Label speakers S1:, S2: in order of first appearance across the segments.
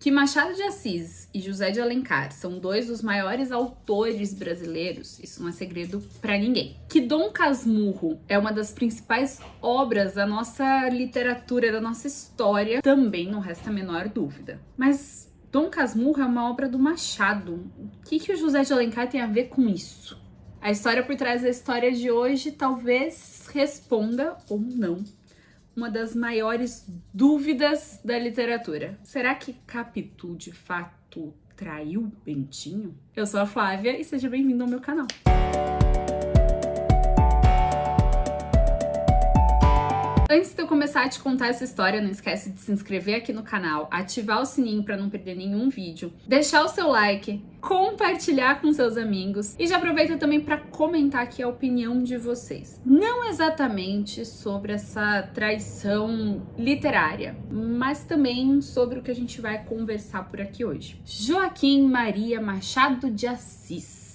S1: Que Machado de Assis e José de Alencar são dois dos maiores autores brasileiros, isso não é segredo pra ninguém. Que Dom Casmurro é uma das principais obras da nossa literatura, da nossa história, também não resta a menor dúvida. Mas Dom Casmurro é uma obra do Machado. O que o José de Alencar tem a ver com isso? A história por trás da história de hoje talvez responda ou não uma das maiores dúvidas da literatura. Será que Capitu de fato traiu Bentinho? Eu sou a Flávia e seja bem-vindo ao meu canal. Antes de eu começar a te contar essa história, não esquece de se inscrever aqui no canal, ativar o sininho para não perder nenhum vídeo, deixar o seu like, compartilhar com seus amigos e já aproveita também para comentar aqui a opinião de vocês. Não exatamente sobre essa traição literária, mas também sobre o que a gente vai conversar por aqui hoje. Joaquim Maria Machado de Assis.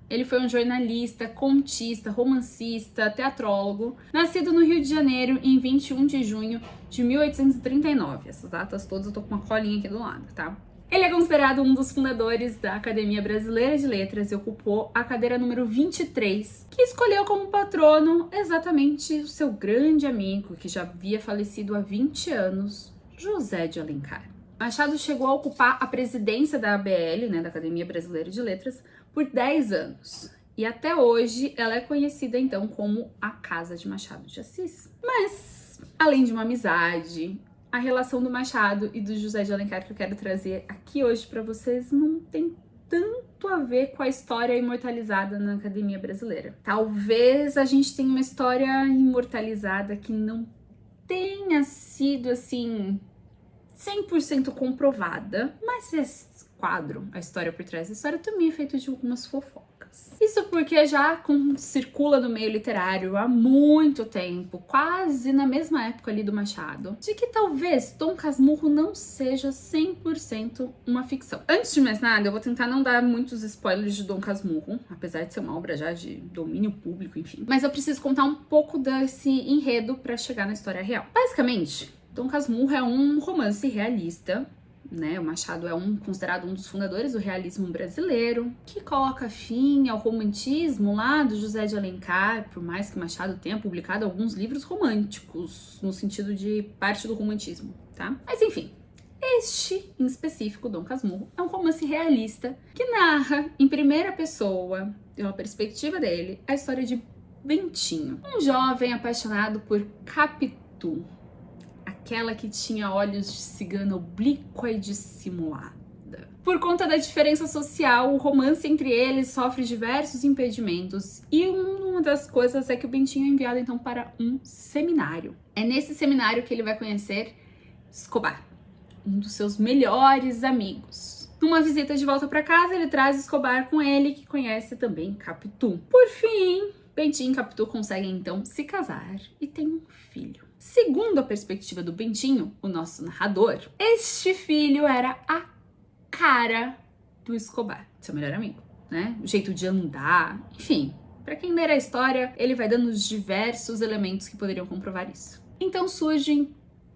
S1: Ele foi um jornalista, contista, romancista, teatrólogo, nascido no Rio de Janeiro em 21 de junho de 1839. Essas datas todas eu tô com uma colinha aqui do lado, tá? Ele é considerado um dos fundadores da Academia Brasileira de Letras e ocupou a cadeira número 23, que escolheu como patrono exatamente o seu grande amigo, que já havia falecido há 20 anos, José de Alencar. Machado chegou a ocupar a presidência da ABL, da Academia Brasileira de Letras, por 10 anos. E até hoje ela é conhecida então como a Casa de Machado de Assis. Mas, além de uma amizade, a relação do Machado e do José de Alencar que eu quero trazer aqui hoje para vocês não tem tanto a ver com a história imortalizada na Academia Brasileira. Talvez a gente tenha uma história imortalizada que não tenha sido assim 100% comprovada, mas esse quadro, a história por trás da história, também é feito de algumas fofocas. Isso porque já circula no meio literário há muito tempo, quase na mesma época ali do Machado, de que talvez Dom Casmurro não seja 100% uma ficção. Antes de mais nada, eu vou tentar não dar muitos spoilers de Dom Casmurro, apesar de ser uma obra já de domínio público, enfim. Mas eu preciso contar um pouco desse enredo para chegar na história real. Basicamente, Dom Casmurro é um romance realista, o Machado é considerado um dos fundadores do realismo brasileiro, que coloca fim ao romantismo lá do José de Alencar, por mais que Machado tenha publicado alguns livros românticos, no sentido de parte do romantismo, tá? Mas enfim, este, em específico, Dom Casmurro, é um romance realista que narra, em primeira pessoa, pela perspectiva dele, a história de Bentinho, um jovem apaixonado por Capitu, aquela que tinha olhos de cigana oblíqua e dissimulada. Por conta da diferença social, o romance entre eles sofre diversos impedimentos e uma das coisas é que o Bentinho é enviado então para um seminário. É nesse seminário que ele vai conhecer Escobar, um dos seus melhores amigos. Numa visita de volta para casa, ele traz Escobar com ele, que conhece também Capitu. Por fim, Bentinho e Capitu conseguem então se casar e tem um filho. Segundo a perspectiva do Bentinho, o nosso narrador, este filho era a cara do Escobar, seu melhor amigo, O jeito de andar, enfim. Para quem ler a história, ele vai dando os diversos elementos que poderiam comprovar isso. Então surgem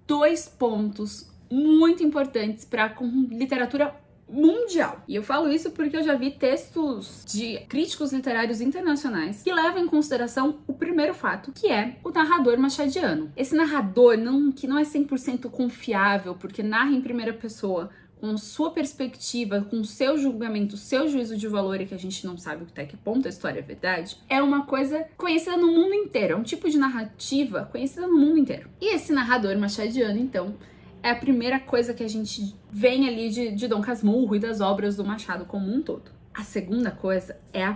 S1: dois pontos muito importantes para a literatura mundial. E eu falo isso porque eu já vi textos de críticos literários internacionais que levam em consideração o primeiro fato, que é o narrador machadiano. Esse narrador que não é 100% confiável, porque narra em primeira pessoa, com sua perspectiva, com seu julgamento, seu juízo de valor, e que a gente não sabe até que ponto a história é verdade, é uma coisa conhecida no mundo inteiro, é um tipo de narrativa conhecida no mundo inteiro. E esse narrador machadiano, então, é a primeira coisa que a gente vem ali de Dom Casmurro e das obras do Machado como um todo. A segunda coisa é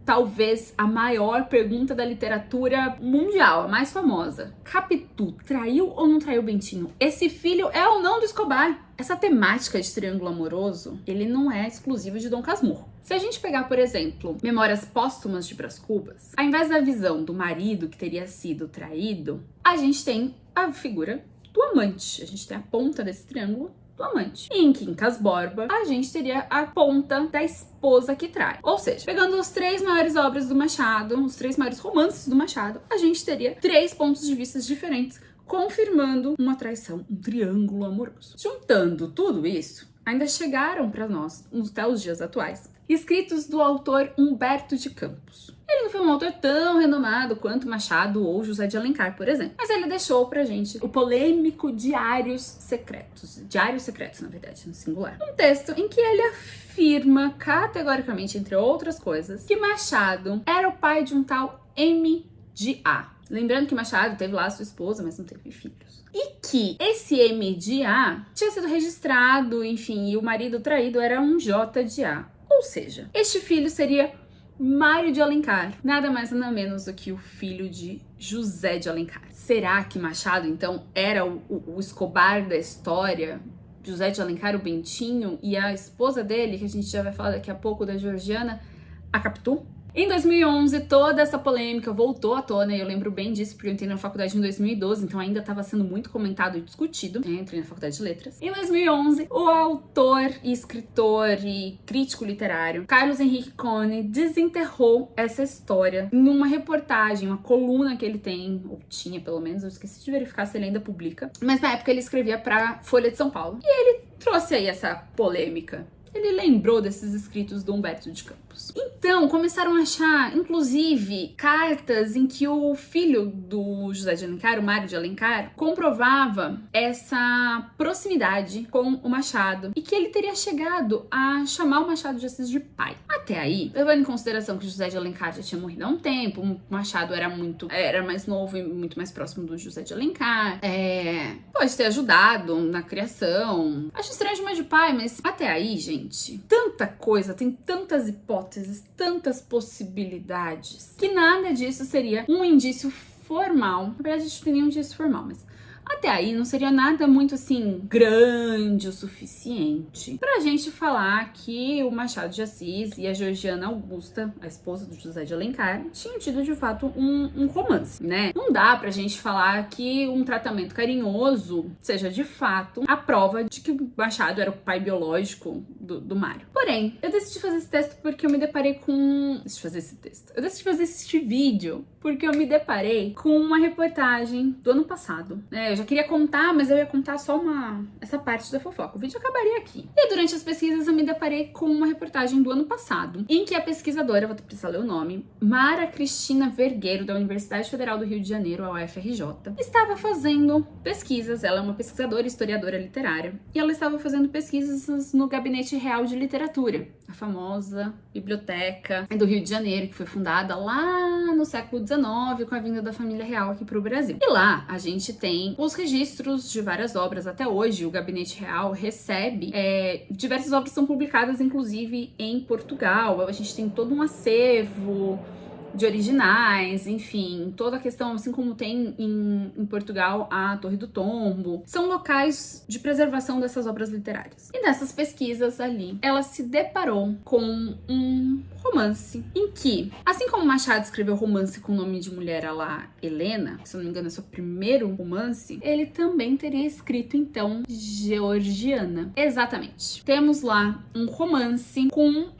S1: talvez a maior pergunta da literatura mundial, a mais famosa. Capitu traiu ou não traiu Bentinho? Esse filho é ou não do Escobar? Essa temática de triângulo amoroso, ele não é exclusivo de Dom Casmurro. Se a gente pegar, por exemplo, Memórias Póstumas de Brás Cubas, ao invés da visão do marido que teria sido traído, a gente tem a figura do amante. A gente tem a ponta desse triângulo do amante. E em Quincas Borba, a gente teria a ponta da esposa que trai. Ou seja, pegando as 3 maiores obras do Machado, os 3 maiores romances do Machado, a gente teria 3 pontos de vista diferentes, confirmando uma traição, um triângulo amoroso. Juntando tudo isso, ainda chegaram para nós, até os dias atuais, escritos do autor Humberto de Campos. Ele não foi um autor tão renomado quanto Machado ou José de Alencar, por exemplo, mas ele deixou pra gente o polêmico Diários Secretos, na verdade, no singular. Um texto em que ele afirma categoricamente, entre outras coisas, que Machado era o pai de um tal M de A. Lembrando que Machado teve lá sua esposa, mas não teve filhos. E que esse M de A tinha sido registrado, enfim, e o marido traído era um J de A. Ou seja, este filho seria Mário de Alencar, nada mais nada menos do que o filho de José de Alencar. Será que Machado, então, era o Escobar da história? José de Alencar, o Bentinho, e a esposa dele, que a gente já vai falar daqui a pouco, da Georgiana, a Capitu? Em 2011, toda essa polêmica voltou à tona, e eu lembro bem disso porque eu entrei na faculdade em 2012, então ainda estava sendo muito comentado e discutido. Eu entrei na faculdade de letras. Em 2011, o autor, e escritor e crítico literário Carlos Henrique Cone desenterrou essa história em uma reportagem, uma coluna que ele tem, ou tinha pelo menos, eu esqueci de verificar se ele ainda publica, mas na época ele escrevia para Folha de São Paulo. E ele trouxe aí essa polêmica. Ele lembrou desses escritos do Humberto de Campos. Então, começaram a achar, inclusive, cartas em que o filho do José de Alencar, o Mário de Alencar, comprovava essa proximidade com o Machado e que ele teria chegado a chamar o Machado de Assis de pai. Até aí, levando em consideração que o José de Alencar já tinha morrido há um tempo, o Machado era mais novo e muito mais próximo do José de Alencar, pode ter ajudado na criação. Acho estranho chamar de pai, mas até aí, gente, tanta coisa, tem tantas hipóteses, tantas possibilidades, que nada disso seria um indício formal. Na verdade, a gente não tem nenhum indício formal, mas até aí não seria nada muito assim grande o suficiente pra gente falar que o Machado de Assis e a Georgiana Augusta, a esposa do José de Alencar, tinham tido de fato um romance, né? Não dá pra gente falar que um tratamento carinhoso seja de fato a prova de que o Machado era o pai biológico do Mário. Porém, eu decidi fazer esse texto porque eu me deparei com... Eu decidi fazer este vídeo porque eu me deparei com uma reportagem do ano passado, né? Eu já queria contar, mas eu ia contar só essa parte da fofoca. O vídeo acabaria aqui. E durante as pesquisas eu me deparei com uma reportagem do ano passado, em que a pesquisadora, vou precisar ler o nome, Mara Cristina Vergueiro, da Universidade Federal do Rio de Janeiro, a UFRJ, estava fazendo pesquisas. Ela é uma pesquisadora e historiadora literária, e ela estava fazendo pesquisas no Gabinete Real de Literatura, a famosa biblioteca do Rio de Janeiro, que foi fundada lá no século XIX, com a vinda da família real aqui para o Brasil. E lá a gente tem os registros de várias obras. Até hoje o Gabinete Real recebe diversas obras são publicadas, inclusive em Portugal. A gente tem todo um acervo de originais, enfim, toda a questão, assim como tem em Portugal a Torre do Tombo, são locais de preservação dessas obras literárias. E nessas pesquisas ali, ela se deparou com um romance em que, assim como Machado escreveu romance com o nome de mulher lá, Helena, se eu não me engano é seu primeiro romance, ele também teria escrito então Georgiana. Exatamente. Temos lá um romance com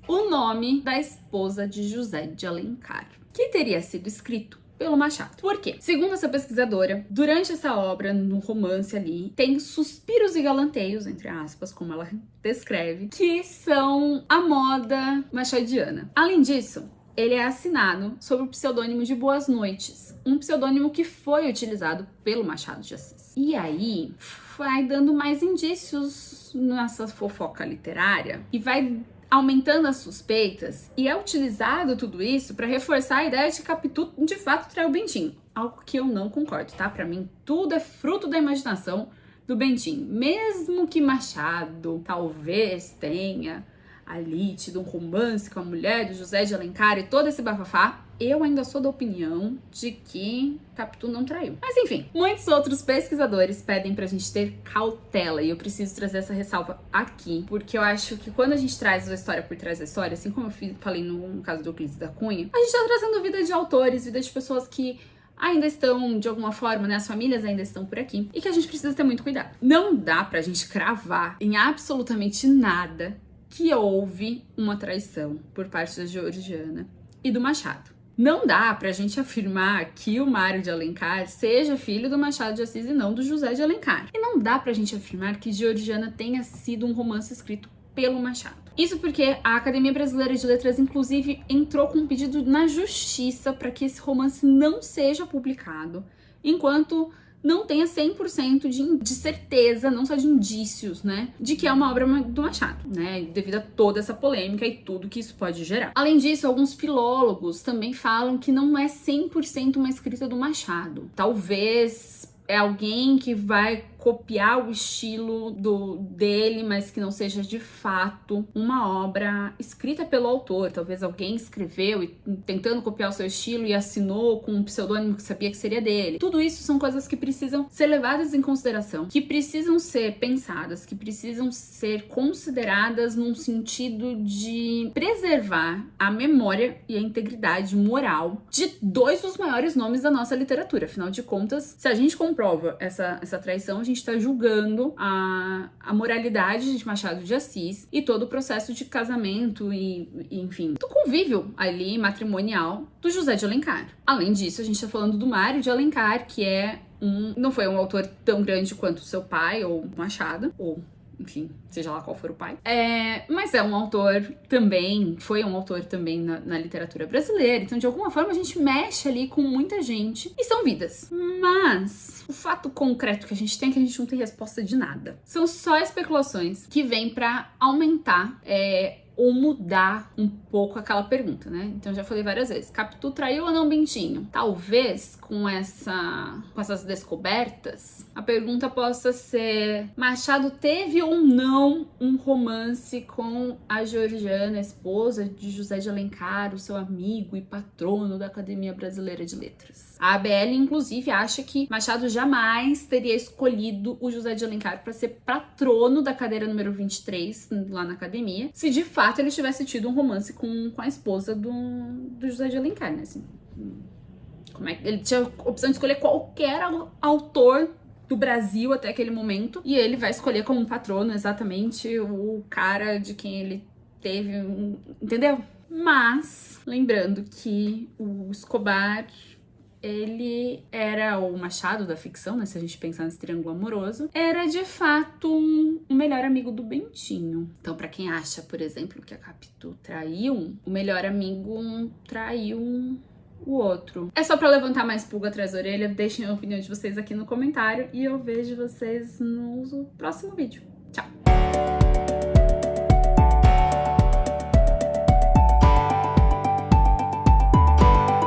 S1: o nome da esposa de José de Alencar, que teria sido escrito pelo Machado. Por quê? Segundo essa pesquisadora, durante essa obra, no romance ali, tem suspiros e galanteios, entre aspas, como ela descreve, que são a moda machadiana. Além disso, ele é assinado sob o pseudônimo de Boas Noites, um pseudônimo que foi utilizado pelo Machado de Assis. E aí, vai dando mais indícios nessa fofoca literária e vai aumentando as suspeitas, e é utilizado tudo isso para reforçar a ideia de que Capitu de fato traiu o Bentinho. Algo que eu não concordo, tá? Para mim, tudo é fruto da imaginação do Bentinho. Mesmo que Machado talvez tenha ali tido um romance com a mulher do José de Alencar e todo esse bafafá, eu ainda sou da opinião de que Capitu não traiu. Mas enfim, muitos outros pesquisadores pedem pra gente ter cautela, e eu preciso trazer essa ressalva aqui, porque eu acho que quando a gente traz a história por trás da história, assim como eu falei no caso do Euclides da Cunha, a gente tá trazendo vida de autores, vida de pessoas que ainda estão, de alguma forma, né, as famílias ainda estão por aqui, e que a gente precisa ter muito cuidado. Não dá pra gente cravar em absolutamente nada que houve uma traição por parte da Georgiana e do Machado. Não dá pra gente afirmar que o Mário de Alencar seja filho do Machado de Assis e não do José de Alencar. E não dá pra gente afirmar que Georgiana tenha sido um romance escrito pelo Machado. Isso porque a Academia Brasileira de Letras, inclusive, entrou com um pedido na justiça para que esse romance não seja publicado, enquanto não tenha 100% de certeza, não só de indícios, né, de que é uma obra do Machado, né, devido a toda essa polêmica e tudo que isso pode gerar. Além disso, alguns filólogos também falam que não é 100% uma escrita do Machado. Talvez é alguém que vai copiar o estilo dele, mas que não seja de fato uma obra escrita pelo autor. Talvez alguém escreveu e tentando copiar o seu estilo e assinou com um pseudônimo que sabia que seria dele. Tudo isso são coisas que precisam ser levadas em consideração, que precisam ser pensadas, que precisam ser consideradas num sentido de preservar a memória e a integridade moral de dois dos maiores nomes da nossa literatura. Afinal de contas, se a gente comprova essa traição, a gente está julgando a moralidade de Machado de Assis e todo o processo de casamento enfim, do convívio ali matrimonial do José de Alencar. Além disso, a gente está falando do Mário de Alencar, que não foi um autor tão grande quanto seu pai ou Machado, ou enfim, seja lá qual for o pai. Mas é um autor também, foi um autor também na literatura brasileira. Então, de alguma forma, a gente mexe ali com muita gente e são vidas. Mas o fato concreto que a gente tem é que a gente não tem resposta de nada. São só especulações que vêm pra aumentar ou mudar um pouco aquela pergunta, né? Então já falei várias vezes, Capitu traiu ou não Bentinho? Talvez com essas descobertas, a pergunta possa ser, Machado teve ou não um romance com a Georgiana, esposa de José de Alencar, o seu amigo e patrono da Academia Brasileira de Letras? A ABL, inclusive, acha que Machado jamais teria escolhido o José de Alencar para ser patrono da cadeira número 23 lá na academia, se de fato ele tivesse tido um romance com a esposa do José de Alencar, né? Assim, ele tinha a opção de escolher qualquer autor do Brasil até aquele momento, e ele vai escolher como patrono exatamente o cara de quem ele teve, entendeu? Mas, lembrando que o Escobar, ele era o Machado da ficção, né? Se a gente pensar nesse triângulo amoroso, era de fato o melhor amigo do Bentinho. Então, pra quem acha, por exemplo, que a Capitu traiu, o melhor amigo traiu o outro. É só pra levantar mais pulga atrás da orelha. Deixem a opinião de vocês aqui no comentário e eu vejo vocês no próximo vídeo.